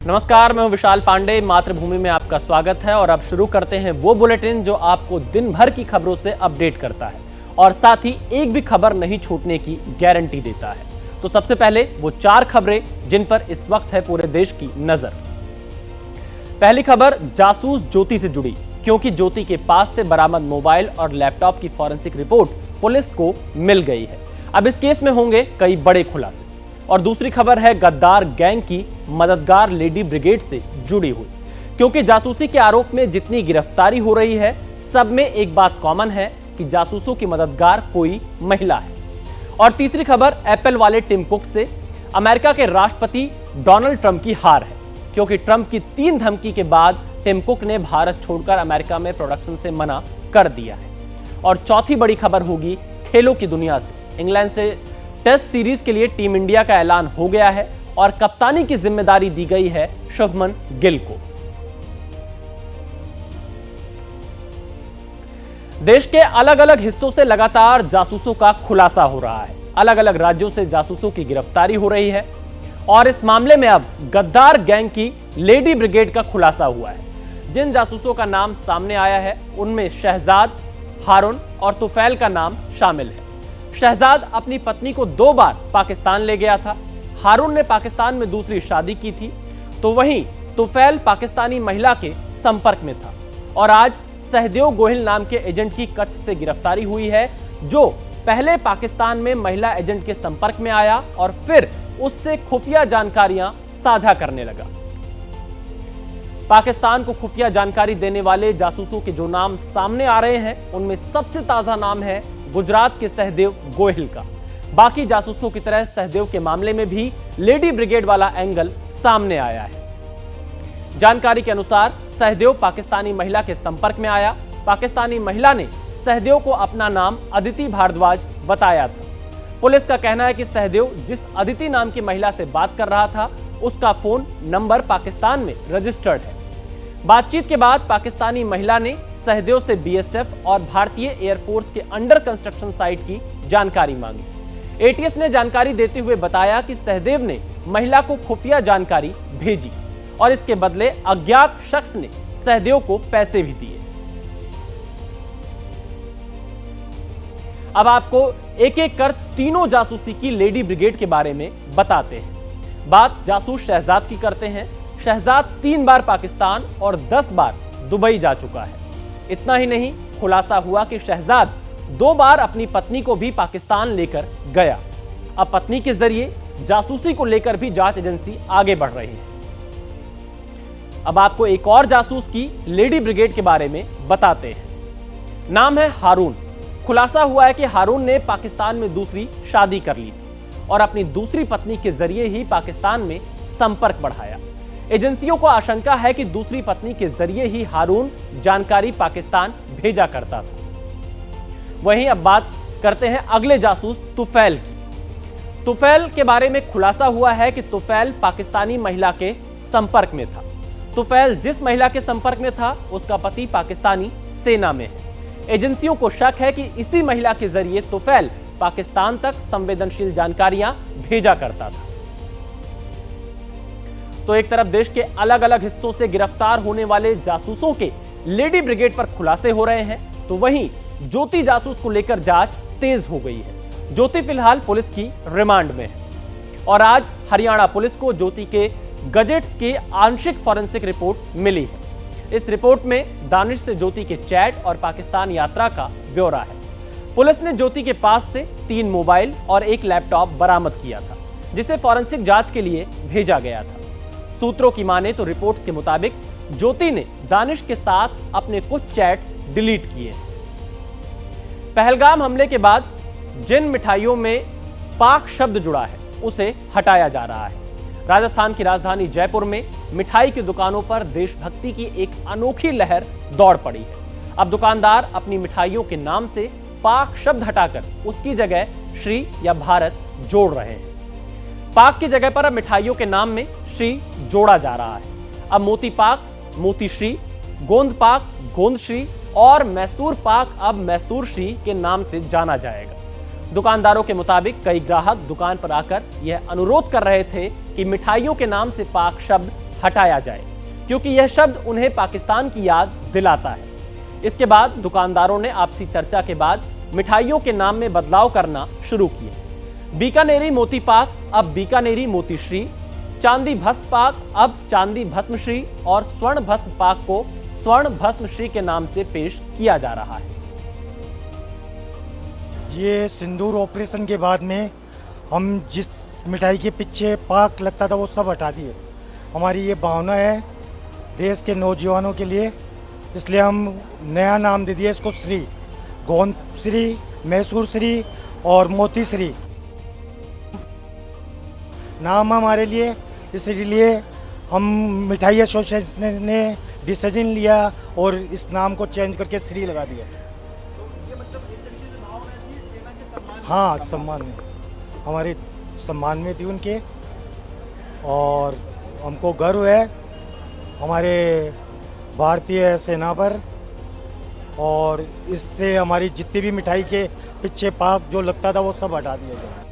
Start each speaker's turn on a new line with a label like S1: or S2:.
S1: नमस्कार, मैं हूं विशाल पांडे। मातृभूमि में आपका स्वागत है और अब शुरू करते हैं वो बुलेटिन जो आपको दिन भर की खबरों से अपडेट करता है और साथ ही एक भी खबर नहीं छूटने की गारंटी देता है। तो सबसे पहले वो 4 खबरें जिन पर इस वक्त है पूरे देश की नजर। पहली खबर जासूस ज्योति से जुड़ी, क्योंकि ज्योति के पास से बरामद मोबाइल और लैपटॉप की फॉरेंसिक रिपोर्ट पुलिस को मिल गई है। अब इस केस में होंगे कई बड़े खुलासे। और दूसरी खबर है गद्दार गैंग की मददगार लेडी ब्रिगेड से जुड़ी हुई, क्योंकि जासूसी के आरोप में जितनी गिरफ्तारी हो रही है सब में एक बात कॉमन है कि जासूसों की मददगार कोई महिला है। और तीसरी खबर एप्पल वाले टिम कुक से, अमेरिका के राष्ट्रपति डोनाल्ड ट्रंप की हार है, क्योंकि ट्रंप की 3 धमकी के बाद टिम कुक ने भारत छोड़कर अमेरिका में प्रोडक्शन से मना कर दिया है। और चौथी बड़ी खबर होगी खेलों की दुनिया से। इंग्लैंड से टेस्ट सीरीज के लिए टीम इंडिया का ऐलान हो गया है और कप्तानी की जिम्मेदारी दी गई है शुभमन गिल को। देश के अलग अलग हिस्सों से लगातार जासूसों का खुलासा हो रहा है। अलग अलग राज्यों से जासूसों की गिरफ्तारी हो रही है और इस मामले में अब गद्दार गैंग की लेडी ब्रिगेड का खुलासा हुआ है। जिन जासूसों का नाम सामने आया है उनमें शहजाद, हारून और तुफैल का नाम शामिल है। शहजाद अपनी पत्नी को 2 बार पाकिस्तान ले गया था। हारून ने पाकिस्तान में दूसरी शादी की थी, तो वहीं तुफैल पाकिस्तानी महिला के संपर्क में था। और आज सहदेव गोहिल नाम के एजेंट की कच्छ से गिरफ्तारी हुई है, जो पहले पाकिस्तान में महिला एजेंट के संपर्क में आया और फिर उससे खुफिया जानकारियां साझा करने लगा। पाकिस्तान को खुफिया जानकारी देने वाले जासूसों के जो नाम सामने आ रहे हैं उनमें सबसे ताजा नाम है गुजरात के सहदेव गोहिल का। बाकी जासूसों की तरह सहदेव के मामले में भी लेडी ब्रिगेड वाला एंगल सामने आया है। जानकारी के अनुसार सहदेव पाकिस्तानी महिला के संपर्क में आया। पाकिस्तानी महिला ने सहदेव को अपना नाम अदिति भारद्वाज बताया था। पुलिस का कहना है कि सहदेव जिस अदिति नाम की महिला से बात कर रहा था उसका फोन नंबर पाकिस्तान में रजिस्टर्ड है। बातचीत के बाद पाकिस्तानी महिला ने सहदेव से बीएसएफ और भारतीय एयरफोर्स के अंडर कंस्ट्रक्शन साइट की जानकारी मांगी। एटीएस ने जानकारी देते हुए बताया कि सहदेव ने महिला को खुफिया जानकारी भेजी और इसके बदले अज्ञात शख्स ने सहदेव को पैसे भी दिए। अब आपको एक एक कर तीनों जासूसी की लेडी ब्रिगेड के बारे में बताते हैं। बात जासूस शहजाद की करते हैं। शहजाद 3 बार पाकिस्तान और 10 बार दुबई जा चुका है। इतना ही नहीं, खुलासा हुआ कि शहजाद 2 बार अपनी पत्नी को भी पाकिस्तान लेकर गया। अब पत्नी के जरिए जासूसी को लेकर भी जांच एजेंसी आगे बढ़ रही है। अब आपको एक और जासूस की लेडी ब्रिगेड के बारे में बताते हैं। नाम है हारून। खुलासा हुआ है कि हारून ने पाकिस्तान में दूसरी शादी कर ली थी और अपनी दूसरी पत्नी के जरिए ही पाकिस्तान में संपर्क बढ़ाया। एजेंसियों को आशंका है कि दूसरी पत्नी के जरिए ही हारून जानकारी पाकिस्तान भेजा करता था। वहीं अब बात करते हैं अगले जासूस तुफैल की। तुफैल के बारे में खुलासा हुआ है कि तुफैल पाकिस्तानी महिला के संपर्क में था। तुफैल जिस महिला के संपर्क में था उसका पति पाकिस्तानी सेना में है। एजेंसियों को शक है कि इसी महिला के जरिए तुफैल पाकिस्तान तक संवेदनशील जानकारियां भेजा करता था। तो एक तरफ देश के अलग अलग हिस्सों से गिरफ्तार होने वाले जासूसों के लेडी ब्रिगेड पर खुलासे हो रहे हैं, तो वहीं ज्योति जासूस को लेकर जांच तेज हो गई है। ज्योति फिलहाल पुलिस की रिमांड में है और आज हरियाणा पुलिस को ज्योति के गजेट्स की आंशिक फॉरेंसिक रिपोर्ट मिली है। इस रिपोर्ट में दानिश से ज्योति के चैट और पाकिस्तान यात्रा का ब्यौरा है। पुलिस ने ज्योति के पास से 3 मोबाइल और 1 लैपटॉप बरामद किया था, जिसे फॉरेंसिक जांच के लिए भेजा गया था। सूत्रों की माने तो रिपोर्ट्स के मुताबिक ज्योति ने दानिश के साथ अपने कुछ चैट्स डिलीट किए। पहलगाम हमले के बाद जिन मिठाइयों में पाक शब्द जुड़ा है उसे हटाया जा रहा है। राजस्थान की राजधानी जयपुर में मिठाई की दुकानों पर देशभक्ति की एक अनोखी लहर दौड़ पड़ी है। अब दुकानदार अपनी मिठाइयों के नाम से पाक शब्द हटाकर उसकी जगह श्री या भारत जोड़ रहे हैं। पाक की जगह पर अब मिठाइयों के नाम में श्री जोड़ा जा रहा है। अब मोती पाक मोती श्री, गोंद पाक गोंद श्री और मैसूर पाक अब मैसूर श्री के नाम से जाना जाएगा। दुकानदारों के मुताबिक कई ग्राहक दुकान पर आकर यह अनुरोध कर रहे थे कि मिठाइयों के नाम से पाक शब्द हटाया जाए, क्योंकि यह शब्द उन्हें पाकिस्तान की याद दिलाता है। इसके बाद दुकानदारों ने आपसी चर्चा के बाद मिठाइयों के नाम में बदलाव करना शुरू किए। बीकानेरी मोती पाक अब बीकानेरी मोतीश्री, चांदी भस्म पाक अब चांदी भस्मश्री और स्वर्ण भस्म पाक को स्वर्ण भस्मश्री के नाम से पेश किया जा रहा है।
S2: ये सिंदूर ऑपरेशन के बाद में हम जिस मिठाई के पीछे पाक लगता था वो सब हटा दिए। हमारी ये भावना है देश के नौजवानों के लिए, इसलिए हम नया नाम दे दिया इसको श्री, गोंद श्री, मैसूर श्री और मोती श्री नाम हमारे लिए। इसलिए हम मिठाई एसोसिएशन ने डिसीजन लिया और इस नाम को चेंज करके श्री लगा दिया। हाँ, सम्मान में, हमारे सम्मान में थी उनके, और हमको गर्व है हमारे भारतीय सेना पर, और इससे हमारी जितनी भी मिठाई के पीछे पाक जो लगता था वो सब हटा दिया गया।